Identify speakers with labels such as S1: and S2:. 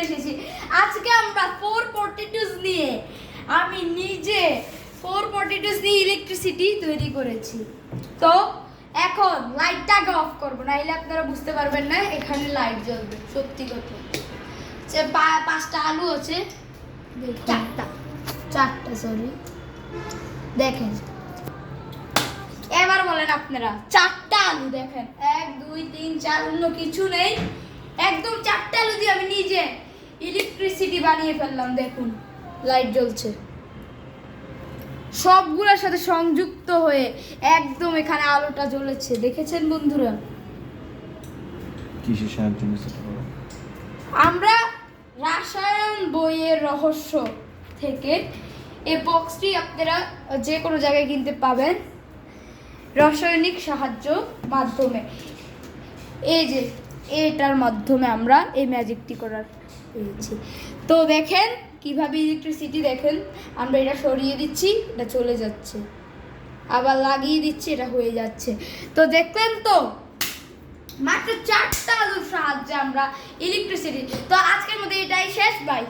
S1: এসেছি। আজকে আমরা 4 পটেটোস নিয়ে আমি নিজে 4 পটেটোস দিয়ে ইলেকট্রিসিটি তৈরি করেছি। তো এখন লাইটটাকে অফ করবো, নাইলে আপনারা বুঝতে পারবেন না এখানে লাইট জ্বলবে। সত্যি কথা, যে 5টা আলু আছে, চারটা সরি, দেখেন। এবার বলেন আপনারা, 4টা আলু দেখেন, 1 2 3 4, অন্য কিছু নেই, একদম 4টা আলু দিয়ে আমি নিজে ইলেকট্রিসিটি বানিয়ে ফেললাম। দেখুন লাইট জ্বলছে, সবগুলোর সাথে সংযুক্ত হয়ে একদম এখানে আলোটা জ্বলেছে। দেখেছেন বন্ধুরা?
S2: কিসের সাহায্যে নিতে পারো?
S1: আমরা রসায়ন বইয়ের রহস্য থেকে এই বক্সটি আপনারা যে কোনো জায়গায় কিনতে পাবেন রাসায়নিক সাহায্য মাধ্যমে। এই যে এটার মাধ্যমে আমরা এই ম্যাজিকটি করার পেয়েছি। তো দেখেন কিভাবে ইলেকট্রিসিটি, দেখেন আমরা এটা সরিয়ে দিচ্ছি, এটা চলে যাচ্ছে, আবার লাগিয়ে দিচ্ছি, এটা হয়ে যাচ্ছে। তো দেখলেন তো, মাত্র 4টা আলুর সাহায্যে আমরা ইলেকট্রিসিটি। তো আজকের মধ্যে এটাই শেষ, বাই।